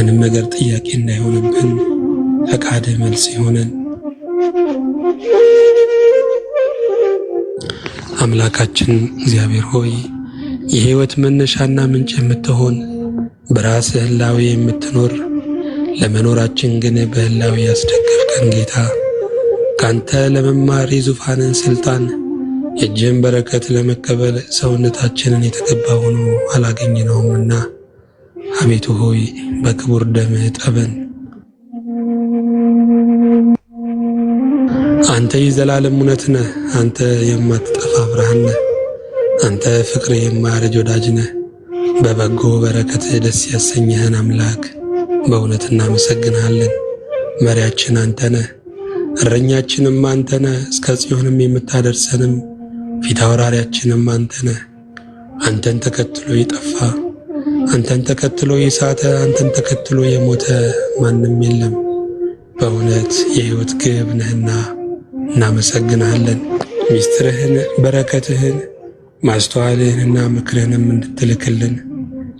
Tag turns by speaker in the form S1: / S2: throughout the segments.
S1: ምንም ነገር ጥያቄ እንዳይሆንብን ፈቃድህ መልስ ይሆነን። አምላካችን እግዚአብሔር ሆይ የሕይወት መነሻና ምንጭ የምትሆን በራስህ ሕላዌ የምትኖር ለመኖራችን ግን በሕላዌ ያስደገፍከን ጌታ ካንተ ለመማር የዙፋንን ስልጣን የእጅህን በረከት ለመቀበል ሰውነታችንን የተገባ ሆኖ አላገኘነውምና አቤቱ ሆይ በክቡር ደምህ ጠበን። አንተ የዘላለም እውነት ነህ። አንተ የማትጠፋ ብርሃን ነህ። አንተ ፍቅር የማያረጅ ወዳጅ ነህ። በበጎ በረከትህ ደስ ያሰኘህን አምላክ በእውነት እናመሰግንሃለን። መሪያችን አንተ ነህ፣ እረኛችንም አንተ ነህ። እስከ ጽዮንም የምታደርሰንም ፊት አውራሪያችንም አንተ ነህ። አንተን ተከትሎ የጠፋ፣ አንተን ተከትሎ የሳተ፣ አንተን ተከትሎ የሞተ ማንም የለም። በእውነት የሕይወት ግብ ነህና እናመሰግንሃለን። ሚስጥርህን፣ በረከትህን፣ ማስተዋልህንና ምክርህንም እንድትልክልን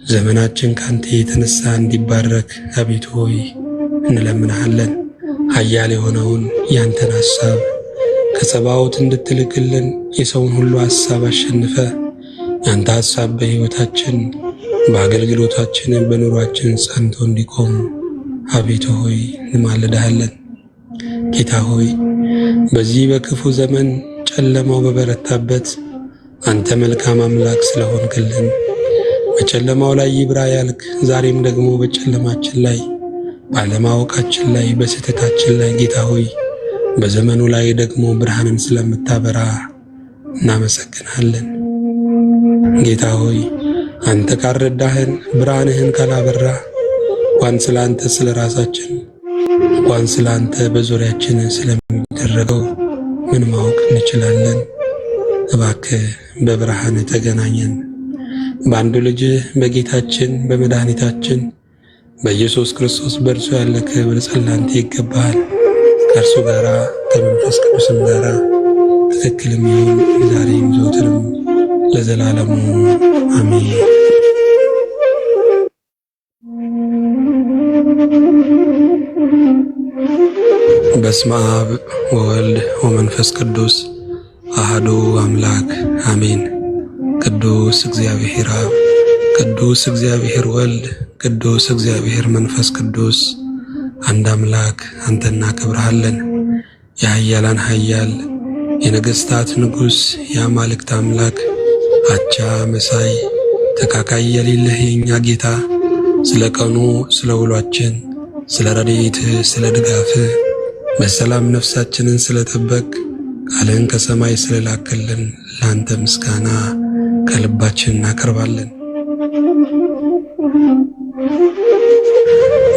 S1: ዘመናችን ካንተ የተነሳ እንዲባረክ አቤቱ ሆይ እንለምንሃለን። ኃያል የሆነውን ያንተን ሐሳብ ከጸባዖት እንድትልክልን የሰውን ሁሉ ሐሳብ አሸንፈ ያንተ ሐሳብ በሕይወታችን፣ በአገልግሎታችን፣ በኑሯችን ጸንቶ እንዲቆም አቤቱ ሆይ እንማልድሃለን። ጌታ ሆይ በዚህ በክፉ ዘመን ጨለማው በበረታበት አንተ መልካም አምላክ ስለሆንክልን በጨለማው ላይ ይብራ ያልክ ዛሬም ደግሞ በጨለማችን ላይ ባለማወቃችን ላይ በስህተታችን ላይ ጌታ ሆይ በዘመኑ ላይ ደግሞ ብርሃንን ስለምታበራ እናመሰግናለን። ጌታ ሆይ አንተ ካልረዳህን ብርሃንህን ካላበራ እንኳን ስለ አንተ ስለ ራሳችን እንኳን ስለ አንተ በዙሪያችን ስለሚደረገው ምን ማወቅ እንችላለን? እባክህ በብርሃን ተገናኘን። በአንዱ ልጅ በጌታችን በመድኃኒታችን በኢየሱስ ክርስቶስ በእርሱ ያለ ክብር ጸላንተ ይገባሃል። ከእርሱ ጋራ ከመንፈስ ቅዱስም ጋራ ትክክልም ይሁን ዛሬም ዘወትርም ለዘላለሙ አሜን። በስመ አብ ወወልድ ወመንፈስ ቅዱስ አሐዱ አምላክ አሜን። ቅዱስ እግዚአብሔር አብ፣ ቅዱስ እግዚአብሔር ወልድ፣ ቅዱስ እግዚአብሔር መንፈስ ቅዱስ አንድ አምላክ አንተ እናከብርሃለን። የኃያላን ኃያል የነገሥታት ንጉሥ የአማልክት አምላክ አቻ መሳይ ተካካይ የሌለህ የእኛ ጌታ ስለ ቀኑ ስለ ውሏችን ስለ ረድኤትህ ስለ ድጋፍህ በሰላም ነፍሳችንን ስለጠበቅ ቃልህን ከሰማይ ስለላክልን ለአንተ ምስጋና ከልባችን እናቀርባለን።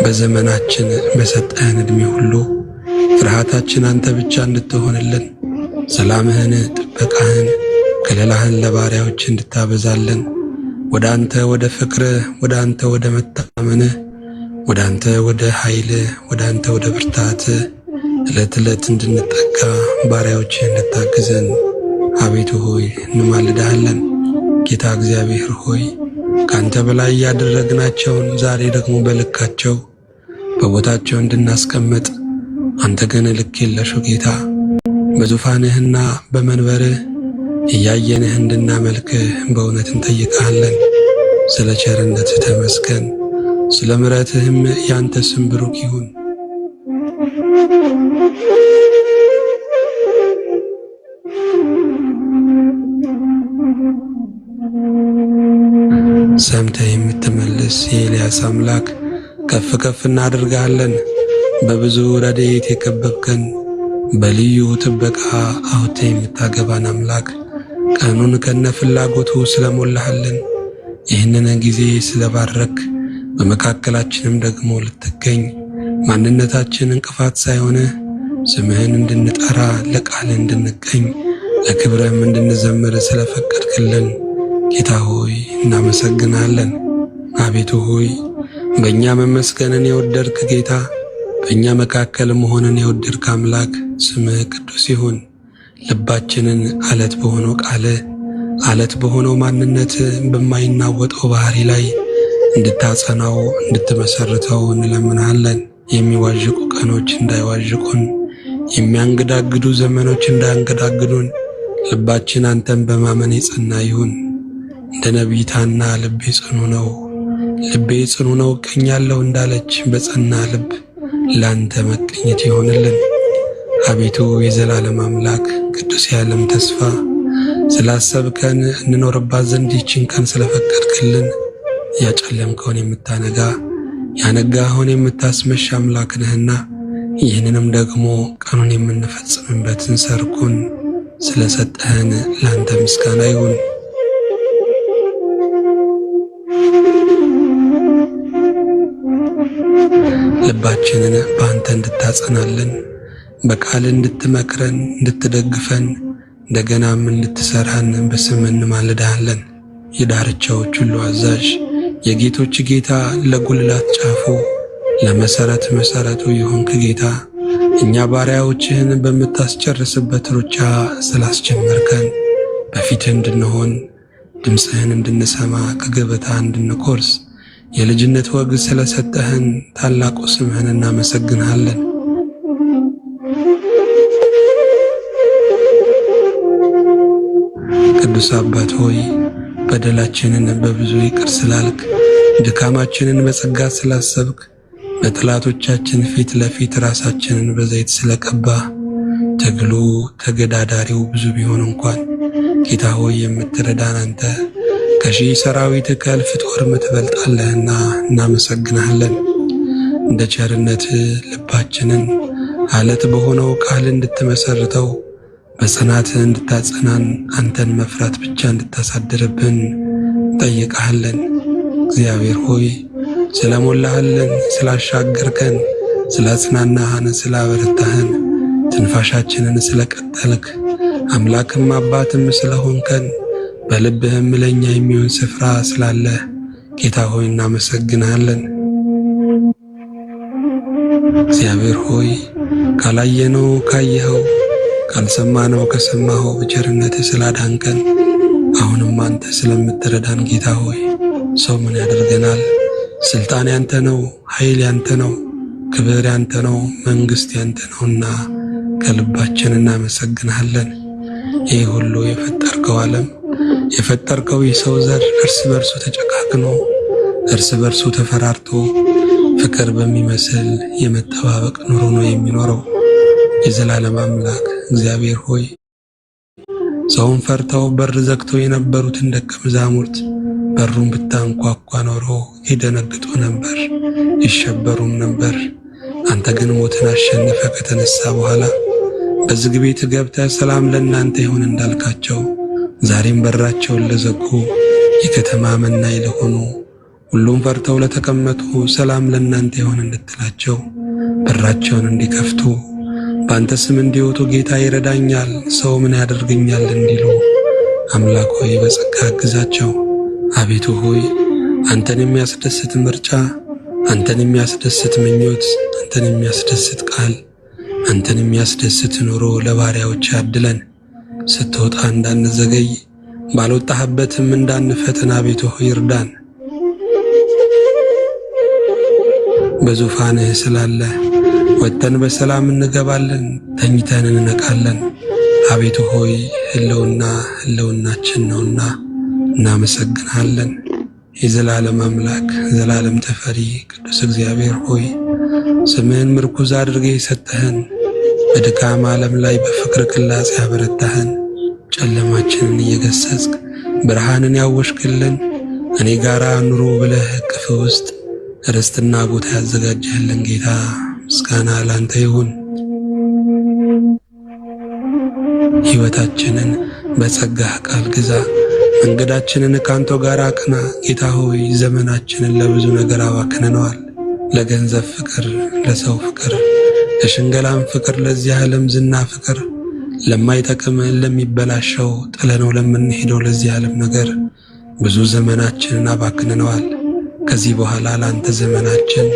S1: በዘመናችን በሰጠህን ዕድሜ ሁሉ ፍርሃታችን አንተ ብቻ እንድትሆንልን ሰላምህን፣ ጥበቃህን፣ ከለላህን ለባሪያዎች እንድታበዛልን ወደ አንተ ወደ ፍቅርህ፣ ወደ አንተ ወደ መታመንህ፣ ወደ አንተ ወደ ኃይልህ፣ ወደ አንተ ወደ ብርታትህ ዕለት ዕለት እንድንጠጋ ባሪያዎች እንድታግዘን አቤቱ ሆይ እንማልድሃለን። ጌታ እግዚአብሔር ሆይ ካንተ በላይ ያደረግናቸውን ዛሬ ደግሞ በልካቸው በቦታቸው እንድናስቀምጥ አንተ ግን ልክ የለሹ ጌታ በዙፋንህና በመንበርህ እያየንህ እንድናመልክህ በእውነት እንጠይቅሃለን። ስለ ቸርነትህ ተመስገን፣ ስለ ምሕረትህም ያንተ ስም ብሩክ ይሁን። ሰምተህ የምትመልስ የኤልያስ አምላክ ከፍ ከፍ እናደርግሃለን። በብዙ ረድኤት የከበብከን በልዩ ጥበቃ አውጥተህ የምታገባን አምላክ ቀኑን ከነ ፍላጎቱ ስለሞላሃልን ይህንን ጊዜ ስለባረክ በመካከላችንም ደግሞ ልትገኝ ማንነታችን እንቅፋት ሳይሆንህ ስምህን እንድንጠራ ለቃል እንድንገኝ ለክብረም እንድንዘምር ስለፈቀድክልን ጌታ ሆይ እናመሰግናለን። አቤቱ ሆይ በእኛ መመስገንን የወደድክ ጌታ፣ በእኛ መካከል መሆንን የወደድክ አምላክ ስምህ ቅዱስ ይሁን። ልባችንን አለት በሆነው ቃል አለት በሆነው ማንነት በማይናወጠው ባህሪ ላይ እንድታጸናው እንድትመሰርተው እንለምንሃለን። የሚዋዥቁ ቀኖች እንዳይዋዥቁን፣ የሚያንገዳግዱ ዘመኖች እንዳያንገዳግዱን ልባችን አንተን በማመን የጸና ይሁን። እንደ ነቢይት ሐና ልቤ ጽኑ ነው፣ ልቤ ጽኑ ነው እቀኛለሁ እንዳለች በጸና ልብ ላንተ መቀኘት ይሆንልን። አቤቱ የዘላለም አምላክ ቅዱስ የዓለም ተስፋ ስላሰብከን እንኖርባት ዘንድ ይችን ቀን ስለፈቀድክልን ያጨለምከውን የምታነጋ ያነጋኸውን የምታስመሽ አምላክ ነህና ይህንንም ደግሞ ቀኑን የምንፈጽምበትን ሰርኩን ስለሰጠህን ላንተ ምስጋና ይሁን። ልባችንን በአንተ እንድታጸናልን በቃል እንድትመክረን እንድትደግፈን እንደገናም እንድትሰራን በስም እንማልድሃለን። የዳርቻዎች ሁሉ አዛዥ የጌቶች ጌታ ለጉልላት ጫፉ ለመሰረት መሰረቱ የሆንክ ጌታ እኛ ባሪያዎችህን በምታስጨርስበት ሩጫ ስላስጀመርከን በፊትህ እንድንሆን ድምፅህን እንድንሰማ ከገበታ እንድንቆርስ የልጅነት ወግ ስለሰጠህን ታላቁ ስምህን እናመሰግንሃለን። ቅዱስ አባት ሆይ በደላችንን በብዙ ይቅር ስላልክ ድካማችንን በጸጋ ስላሰብክ በጠላቶቻችን ፊት ለፊት ራሳችንን በዘይት ስለቀባ ትግሉ ተገዳዳሪው ብዙ ቢሆን እንኳን ጌታ ሆይ የምትረዳን አንተ ከሺህ ሰራዊት ከእልፍ ጦርም ትበልጣለህና እናመሰግንሃለን። እንደ ቸርነት ልባችንን አለት በሆነው ቃል እንድትመሰርተው በጽናት እንድታጸናን አንተን መፍራት ብቻ እንድታሳድርብን ጠይቀሃለን። እግዚአብሔር ሆይ ስለሞላህልን፣ ስላሻገርከን፣ ስላጽናናህን፣ ስላበረታህን፣ ትንፋሻችንን ስለቀጠልክ አምላክም አባትም ስለሆንከን በልብህም ለኛ የሚሆን ስፍራ ስላለ ጌታ ሆይ እናመሰግንሃለን። እግዚአብሔር ሆይ ካላየነው ካየኸው ካልሰማነው ከሰማኸው በቸርነትህ ስላዳንከን አሁንም አንተ ስለምትረዳን ጌታ ሆይ ሰው ምን ያደርገናል? ስልጣን ያንተ ነው፣ ኃይል ያንተ ነው፣ ክብር ያንተ ነው፣ መንግሥት ያንተ ነውና ከልባችን እናመሰግንሃለን። ይህ ሁሉ የፈጠርከው ዓለም የፈጠርከው የሰው ዘር እርስ በርሱ ተጨካክኖ እርስ በርሱ ተፈራርቶ ፍቅር በሚመስል የመጠባበቅ ኑሮ ነው የሚኖረው። የዘላለም አምላክ እግዚአብሔር ሆይ ሰውን ፈርተው በር ዘግተው የነበሩትን ደቀ መዛሙርት በሩን ብታንኳኳ ኖሮ ይደነግጡ ነበር፣ ይሸበሩም ነበር። አንተ ግን ሞትን አሸንፈ ከተነሳ በኋላ በዝግ ቤት ገብተህ ሰላም ለእናንተ ይሁን እንዳልካቸው ዛሬም በራቸውን ለዘጉ የከተማ መናኝ ለሆኑ ሁሉም ፈርተው ለተቀመጡ ሰላም ለእናንተ ይሁን እንድትላቸው በራቸውን እንዲከፍቱ በአንተ ስም እንዲወጡ ጌታ ይረዳኛል፣ ሰው ምን ያደርገኛል እንዲሉ አምላክ ሆይ በጸጋ አግዛቸው። አቤቱ ሆይ አንተን የሚያስደስት ምርጫ፣ አንተን የሚያስደስት ምኞት፣ አንተን የሚያስደስት ቃል፣ አንተን የሚያስደስት ኑሮ ለባሪያዎች አድለን። ስትወጣ እንዳንዘገይ ባልወጣህበትም እንዳንፈተን አቤቱ ሆይ ይርዳን። በዙፋንህ ስላለ ወጥተን በሰላም እንገባለን፣ ተኝተን እንነቃለን። አቤቱ ሆይ ሕልውናችን ነውና እናመሰግንሃለን። የዘላለም አምላክ ዘላለም ተፈሪ ቅዱስ እግዚአብሔር ሆይ ስምህን ምርኩዝ አድርገህ የሰጠህን በድካም ዓለም ላይ በፍቅር ቅላጼ ያበረታህን ጨለማችንን እየገሰጽክ ብርሃንን ያወሽክልን እኔ ጋራ ኑሮ ብለህ እቅፍ ውስጥ ርስትና ቦታ ያዘጋጀህልን ጌታ ምስጋና ላንተ ይሁን። ሕይወታችንን በጸጋህ ቃል ግዛ፣ መንገዳችንን ካንተ ጋር አቅና። ጌታ ሆይ ዘመናችንን ለብዙ ነገር አባክነነዋል። ለገንዘብ ፍቅር፣ ለሰው ፍቅር፣ ለሽንገላም ፍቅር፣ ለዚህ ዓለም ዝና ፍቅር፣ ለማይጠቅም ለሚበላሸው ጥለነው ለምንሄደው ለዚህ ዓለም ነገር ብዙ ዘመናችንን አባክነነዋል። ከዚህ በኋላ ላንተ ዘመናችን፣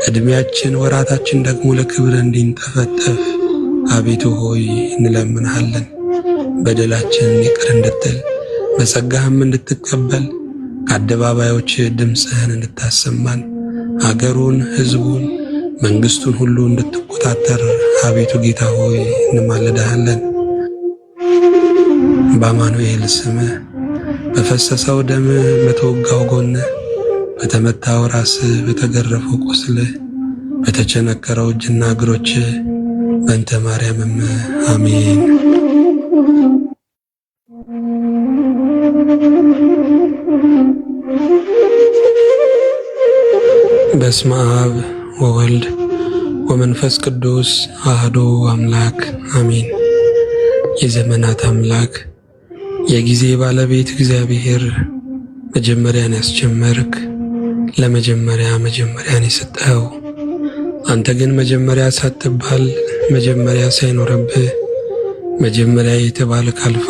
S1: ዕድሜያችን፣ ወራታችን ደግሞ ለክብር እንዲንጠፈጠፍ አቤቱ ሆይ እንለምንሃለን። በደላችንን ይቅር እንድትል በጸጋህም እንድትቀበል ከአደባባዮች ድምፅህን እንድታሰማን አገሩን፣ ሕዝቡን፣ መንግሥቱን ሁሉ እንድትቆጣጠር አቤቱ ጌታ ሆይ እንማልድሃለን። በአማኑኤል ስምህ በፈሰሰው ደምህ በተወጋው ጎንህ በተመታው ራስህ በተገረፈው ቁስልህ በተቸነከረው እጅና እግሮች በእንተ ማርያምም አሜን። በስመ አብ ወወልድ ወመንፈስ ቅዱስ አሐዱ አምላክ አሜን። የዘመናት አምላክ የጊዜ ባለቤት እግዚአብሔር መጀመሪያን ያስጀመርክ ለመጀመሪያ መጀመሪያን የሰጠኸው አንተ ግን መጀመሪያ ሳትባል መጀመሪያ ሳይኖርብህ መጀመሪያ የተባልክ አልፋ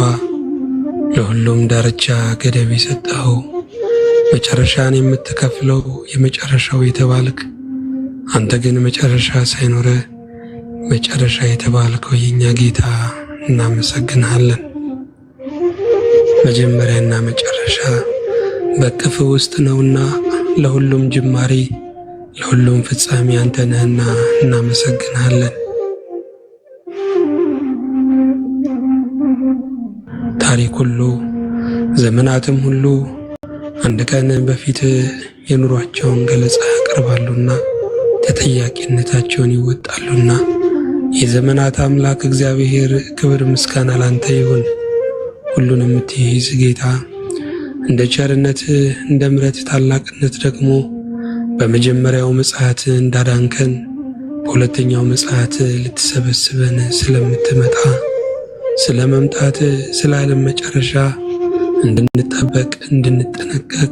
S1: ለሁሉም ዳርቻ ገደብ የሰጠኸው መጨረሻን የምትከፍለው የመጨረሻው የተባልክ አንተ ግን መጨረሻ ሳይኖረ መጨረሻ የተባልከው የኛ ጌታ እናመሰግንሃለን። መጀመሪያና መጨረሻ በቅፍ ውስጥ ነውና ለሁሉም ጅማሬ ለሁሉም ፍጻሜ አንተ ነህና እናመሰግንሃለን። ታሪክ ሁሉ ዘመናትም ሁሉ አንድ ቀን በፊት የኑሯቸውን ገለጻ ያቀርባሉና ተጠያቂነታቸውን ይወጣሉና የዘመናት አምላክ እግዚአብሔር ክብር ምስጋና ላንተ ይሁን። ሁሉን የምትይዝ ጌታ እንደ ቸርነት እንደ ምሕረት ታላቅነት ደግሞ በመጀመሪያው ምጽአት እንዳዳንከን በሁለተኛው ምጽአት ልትሰበስበን ስለምትመጣ ስለ መምጣት ስለ ዓለም መጨረሻ እንድንጠበቅ እንድንጠነቀቅ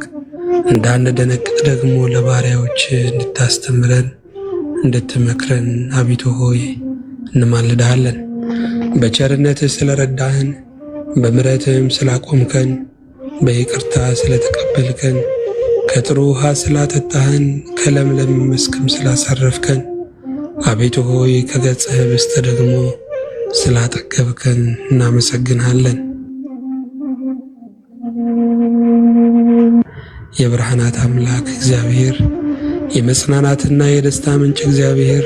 S1: እንዳንደነቅጥ ደግሞ ለባሪያዎች እንድታስተምረን እንድትመክረን አቤቱ ሆይ እንማልድሃለን። በቸርነትህ ስለረዳህን በምሕረትህም ስላቆምከን በይቅርታ ስለተቀበልከን ከጥሩ ውሃ ስላጠጣህን ከለምለም መስክም ስላሳረፍከን አቤቱ ሆይ ከገጽህ በስተ ደግሞ ስላጠገብከን እናመሰግንሃለን። የብርሃናት አምላክ እግዚአብሔር የመጽናናትና የደስታ ምንጭ እግዚአብሔር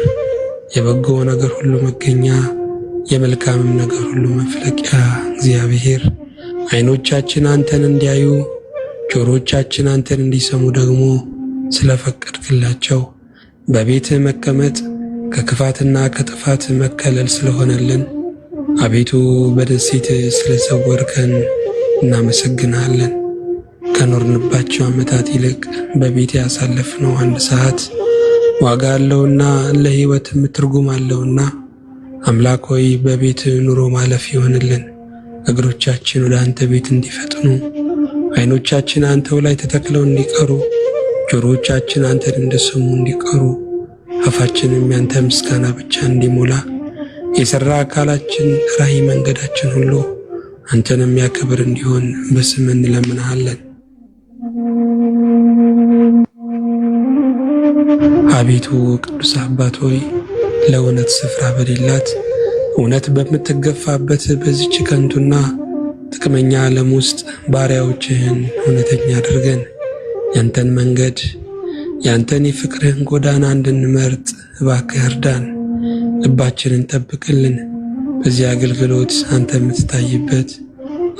S1: የበጎ ነገር ሁሉ መገኛ የመልካምም ነገር ሁሉ መፍለቂያ እግዚአብሔር ዓይኖቻችን አንተን እንዲያዩ ጆሮቻችን አንተን እንዲሰሙ ደግሞ ስለፈቀድክላቸው በቤትህ መቀመጥ ከክፋትና ከጥፋት መከለል ስለሆነልን አቤቱ በደሴት ስለሰወርከን እናመሰግናለን። ከኖርንባቸው ዓመታት ይልቅ በቤት ያሳለፍነው አንድ ሰዓት ዋጋ አለውና ለሕይወትም ትርጉም አለውና አምላክ ሆይ በቤት ኑሮ ማለፍ ይሆንልን። እግሮቻችን ወደ አንተ ቤት እንዲፈጥኑ፣ ዓይኖቻችን አንተው ላይ ተተክለው እንዲቀሩ፣ ጆሮቻችን አንተን እንደሰሙ እንዲቀሩ፣ አፋችንም ያንተ ምስጋና ብቻ እንዲሞላ የሠራ አካላችን ራእይ መንገዳችን ሁሉ አንተን የሚያከብር እንዲሆን በስምህ እንለምንሃለን። አቤቱ ቅዱስ አባት ሆይ ለእውነት ስፍራ በሌላት እውነት በምትገፋበት በዚች ከንቱና ጥቅመኛ ዓለም ውስጥ ባሪያዎችህን እውነተኛ አድርገን ያንተን መንገድ ያንተን የፍቅርህን ጎዳና እንድንመርጥ እባክህ እርዳን። ልባችንን ጠብቅልን። በዚህ አገልግሎት አንተ የምትታይበት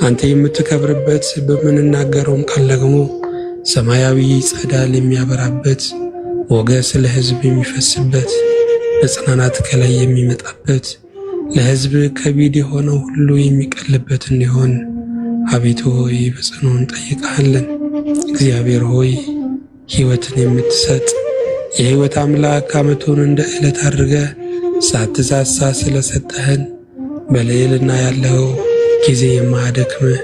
S1: አንተ የምትከብርበት በምንናገረውም ቃል ደግሞ ሰማያዊ ጸዳል የሚያበራበት ሞገስ ስለ ሕዝብ የሚፈስበት መጽናናት ከላይ የሚመጣበት ለሕዝብ ከቢድ የሆነው ሁሉ የሚቀልበት እንዲሆን አቤቱ ሆይ በጽኑ እንጠይቅሃለን። እግዚአብሔር ሆይ ሕይወትን የምትሰጥ የሕይወት አምላክ ዓመቱን እንደ ዕለት አድርገህ ሳትሳሳ ስለሰጠህን በልዕልና ያለው ጊዜ የማያደክምህ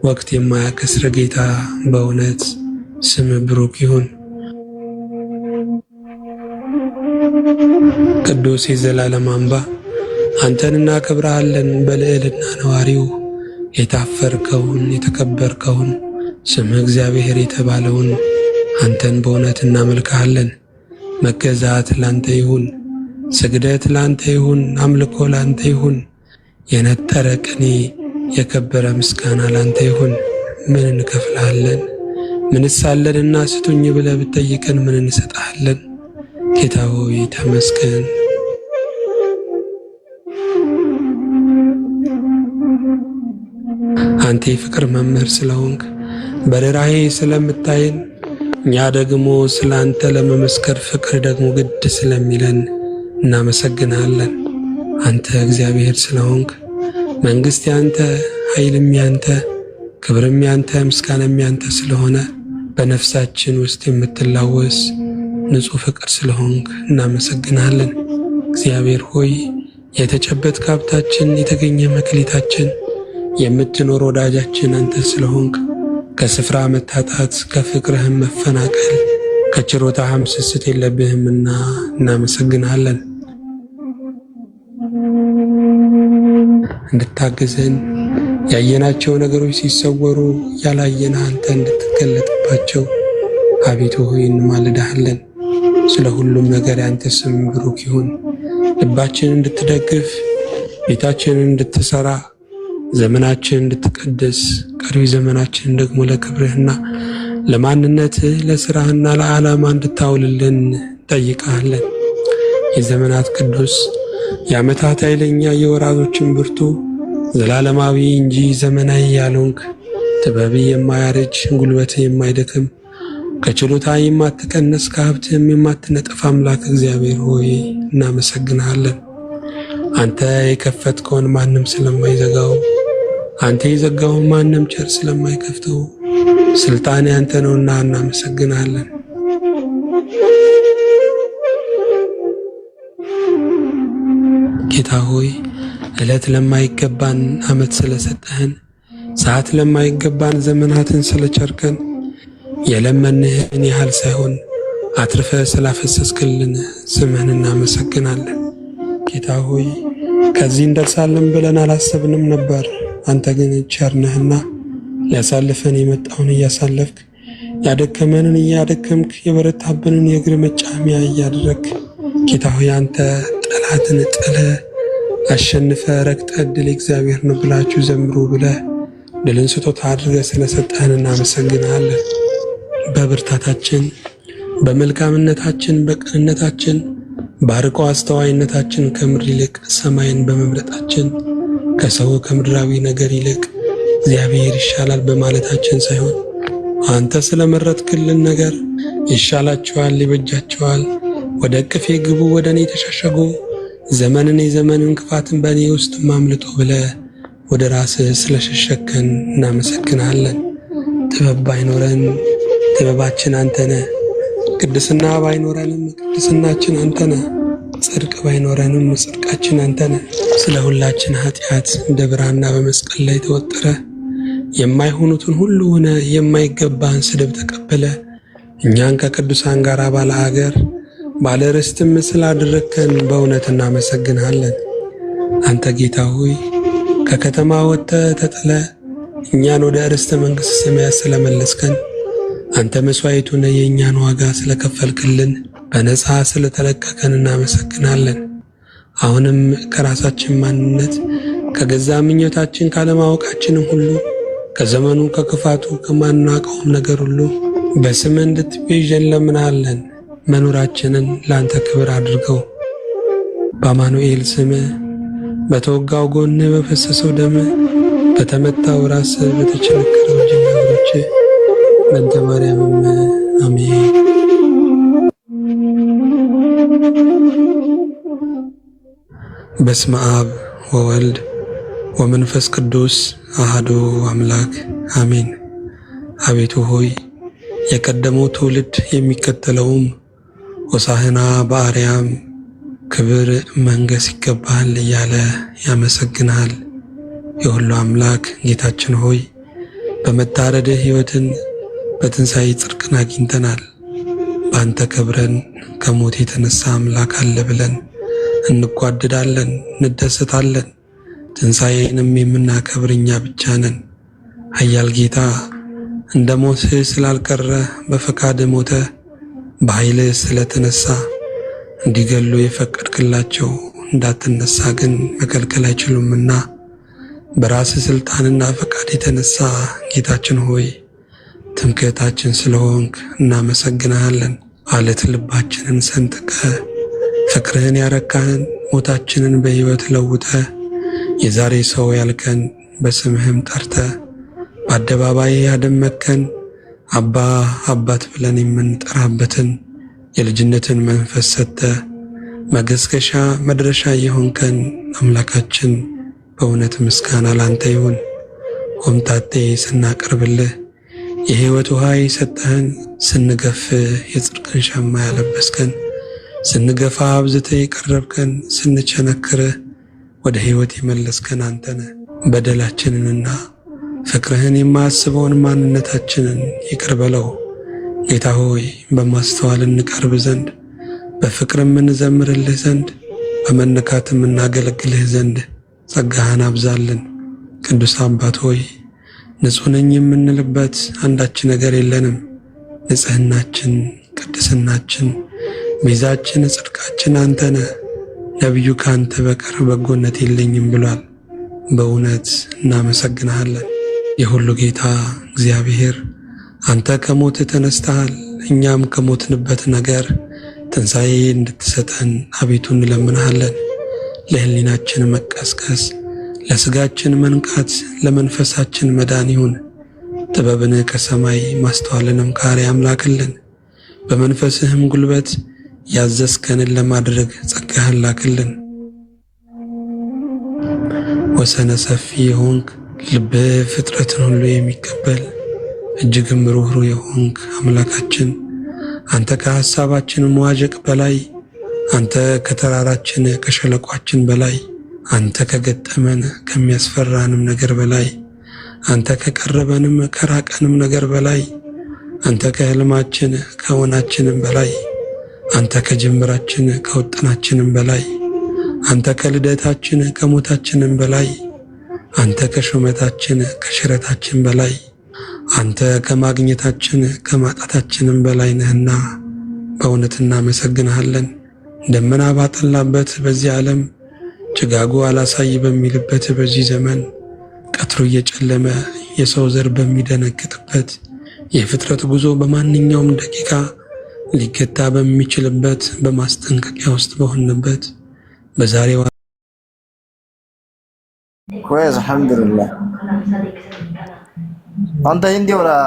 S1: ወቅት የማያከስር ጌታ በእውነት ስምህ ብሩክ ይሁን። ቅዱስ የዘላለም አምባ አንተን እናከብርሃለን። በልዕልና ነዋሪው የታፈርከውን የተከበርከውን ስምህ እግዚአብሔር የተባለውን አንተን በእውነት እናመልክሃለን። መገዛት ላንተ ይሁን፣ ስግደት ላንተ ይሁን፣ አምልኮ ላንተ ይሁን። የነጠረ ቅኔ የከበረ ምስጋና ላንተ ይሁን። ምን እንከፍልሃለን? ምንስ አለንና ስጡኝ ብለህ ብትጠይቀን ምን እንሰጥሃለን? ጌታ ሆይ ተመስገን። አንተ የፍቅር መምህር ስለሆንክ በርህራሄ ስለምታየን እኛ ደግሞ ስለ አንተ ለመመስከር ፍቅር ደግሞ ግድ ስለሚለን እናመሰግናለን። አንተ እግዚአብሔር ስለሆንክ መንግሥት ያንተ፣ ኃይልም ያንተ፣ ክብርም ያንተ፣ ምስጋናም ያንተ ስለሆነ በነፍሳችን ውስጥ የምትላወስ ንጹሕ ፍቅር ስለሆንክ እናመሰግናለን። እግዚአብሔር ሆይ የተጨበጥ ሀብታችን፣ የተገኘ መክሊታችን፣ የምትኖር ወዳጃችን አንተ ስለሆንክ ከስፍራ መታጣት፣ ከፍቅርህም መፈናቀል፣ ከችሮታህም ስስት የለብህምና እናመሰግናለን። እንድታግዘን ያየናቸው ነገሮች ሲሰወሩ ያላየን አንተ እንድትገለጥባቸው አቤቱ ሆይ እንማልድሃለን። ስለ ሁሉም ነገር ያንተ ስም ብሩክ ይሁን። ልባችንን እንድትደግፍ፣ ቤታችንን እንድትሰራ፣ ዘመናችን እንድትቀድስ፣ ቀሪ ዘመናችን ደግሞ ለክብርህና ለማንነትህ ለሥራህና ለዓላማ እንድታውልልን ጠይቃለን። የዘመናት ቅዱስ፣ የዓመታት ኃይለኛ፣ የወራቶችን ብርቱ፣ ዘላለማዊ እንጂ ዘመናዊ ያልሆንክ፣ ጥበብ የማያረጅ ጉልበት የማይደክም፣ ከችሎታ የማትቀነስ ከሀብትህም የማትነጠፍ አምላክ እግዚአብሔር ሆይ እናመሰግንሃለን። አንተ የከፈትከውን ማንም ስለማይዘጋው፣ አንተ የዘጋውን ማንም ቸር ስለማይከፍተው ስልጣን ያንተ ነውና እናመሰግናለን። ጌታ ሆይ ዕለት ለማይገባን ዓመት ስለሰጠህን፣ ሰዓት ለማይገባን ዘመናትን ስለቸርከን፣ የለመንህን ያህል ሳይሆን አትርፈ ስላፈሰስክልን ስምህን እናመሰግናለን። ጌታ ሆይ ከዚህ እንደርሳለን ብለን አላሰብንም ነበር። አንተ ግን ቸር ነህና ሊያሳልፈን የመጣውን እያሳለፍክ፣ ያደከመንን እያደከምክ፣ የበረታብንን የእግር መጫሚያ እያደረግክ ጌታ ሆይ አንተ ጠላትን ጥለህ አሸንፈ ረግጠ ድል እግዚአብሔር ነው ብላችሁ ዘምሩ ብለህ ድልን ስጦታ አድርገህ ስለሰጠህን እናመሰግናለን። በብርታታችን፣ በመልካምነታችን፣ በቅንነታችን፣ ባርቆ አስተዋይነታችን ከምድር ይልቅ ሰማይን በመምረጣችን ከሰው ከምድራዊ ነገር ይልቅ እግዚአብሔር ይሻላል በማለታችን ሳይሆን አንተ ስለመረጥክልን ነገር ይሻላችኋል፣ ይበጃችኋል፣ ወደ እቅፌ ግቡ፣ ወደ እኔ ተሻሸጉ፣ ዘመንን የዘመንን ክፋትን በእኔ ውስጥ ማምልጦ ብለህ ወደ ራስህ ስለሸሸከን እናመሰግናለን። ጥበብ ባይኖረን ጥበባችን አንተ ነህ። ቅድስና ባይኖረንም ቅድስናችን አንተ ነህ። ጽድቅ ባይኖረንም ጽድቃችን አንተ ነህ። ስለ ሁላችን ኃጢአት እንደ ብራና በመስቀል ላይ ተወጠረ። የማይሆኑትን ሁሉ ሆነ፣ የማይገባን ስድብ ተቀበለ። እኛን ከቅዱሳን ጋር ባለ አገር ባለ ርስትም ስላደረግከን በእውነት እናመሰግንሃለን። አንተ ጌታ ሆይ ከከተማ ወጥተህ ተጥለ እኛን ወደ ርስተ መንግሥተ ሰማያት ስለመለስከን፣ አንተ መሥዋዕት ሆነህ የእኛን ዋጋ ስለከፈልክልን፣ በነፃ ስለተለቀቀን እናመሰግናለን። አሁንም ከራሳችን ማንነት ከገዛ ምኞታችን ካለማወቃችንም ሁሉ ከዘመኑ ከክፋቱ ከማናውቀውም ነገር ሁሉ በስምህ እንድትቤዠን እንለምንሃለን። መኖራችንን ለአንተ ክብር አድርገው። በአማኑኤል ስምህ በተወጋው ጎንህ በፈሰሰው ደምህ በተመታው ራስህ በተቸነከረው እጅና እግሮችህ በእንተ ማርያምም አሜን። በስመ አብ ወወልድ ወመንፈስ ቅዱስ አሐዱ አምላክ አሜን። አቤቱ ሆይ የቀደመው ትውልድ የሚከተለውም ሆሳዕና በአርያም ክብር መንገስ ይገባሃል እያለ ያመሰግንሃል። የሁሉ አምላክ ጌታችን ሆይ በመታረድህ ሕይወትን በትንሣኤ ጽድቅን አግኝተናል። በአንተ ከብረን ከሞት የተነሳ አምላክ አለ ብለን እንጓደዳለን፣ እንደሰታለን። ትንሣኤንም የምናከብር እኛ ብቻ ነን። ኃያል ጌታ እንደ ሞትህ ስላልቀረ በፈቃድ ሞተ፣ በኃይልህ ስለተነሳ እንዲገሉ የፈቀድክላቸው እንዳትነሳ ግን መከልከል ትምክህታችን ስለሆንክ እናመሰግንሃለን። አለት ልባችንን ሰንጥቀ ፍቅርህን ያረካህን ሞታችንን በሕይወት ለውጠ የዛሬ ሰው ያልከን በስምህም ጠርተ በአደባባይ ያደመከን አባ አባት ብለን የምንጠራበትን የልጅነትን መንፈስ ሰጥተ መገስገሻ መድረሻ የሆንከን አምላካችን በእውነት ምስጋና ላንተ ይሁን። ሆምጣጤ ስናቀርብልህ የሕይወት ውሃ የሰጠህን፣ ስንገፍ የጽድቅን ሸማ ያለበስከን፣ ስንገፋ አብዝተ የቀረብከን፣ ስንቸነክርህ ወደ ሕይወት የመለስከን አንተነ። በደላችንንና ፍቅርህን የማያስበውን ማንነታችንን ይቅር በለው ጌታ ሆይ። በማስተዋል እንቀርብ ዘንድ በፍቅርም እንዘምርልህ ዘንድ በመነካትም እናገለግልህ ዘንድ ጸጋህን አብዛልን። ቅዱስ አባት ሆይ ንጹሕ ነኝ የምንልበት አንዳች ነገር የለንም። ንጽሕናችን፣ ቅድስናችን፣ ቤዛችን፣ ጽድቃችን አንተነ። ነቢዩ ከአንተ በቀር በጎነት የለኝም ብሏል። በእውነት እናመሰግንሃለን። የሁሉ ጌታ እግዚአብሔር አንተ ከሞት ተነስተሃል። እኛም ከሞትንበት ነገር ትንሣኤ እንድትሰጠን አቤቱ እንለምንሃለን። ለሕሊናችን መቀስቀስ፣ ለሥጋችን መንቃት፣ ለመንፈሳችን መዳን ይሁን። ጥበብን ከሰማይ ማስተዋልንም ከአርያም ላክልን። በመንፈስህም ጉልበት ያዘዝከንን ለማድረግ ጸጋህን ላክልን። ወሰነ ሰፊ የሆንክ ልብህ ፍጥረትን ሁሉ የሚቀበል እጅግም ሩህሩህ የሆንክ አምላካችን አንተ ከሐሳባችን መዋዠቅ በላይ፣ አንተ ከተራራችን ከሸለቋችን በላይ፣ አንተ ከገጠመን ከሚያስፈራንም ነገር በላይ፣ አንተ ከቀረበንም ከራቀንም ነገር በላይ፣ አንተ ከሕልማችን ከሆናችንም በላይ፣ አንተ ከጅምራችን ከውጥናችንም በላይ፣ አንተ ከልደታችን ከሞታችንም በላይ፣ አንተ ከሹመታችን ከሽረታችን በላይ፣ አንተ ከማግኘታችን ከማጣታችንም በላይ ነህና በእውነት እናመሰግንሃለን። ደመና ባጠላበት በዚህ ዓለም ጭጋጉ አላሳይ በሚልበት በዚህ ዘመን ቀትሩ እየጨለመ የሰው ዘር በሚደነግጥበት የፍጥረት ጉዞ በማንኛውም ደቂቃ ሊገታ በሚችልበት በማስጠንቀቂያ ውስጥ በሆንበት በዛሬው
S2: كويس الحمد لله. انت هندي ولا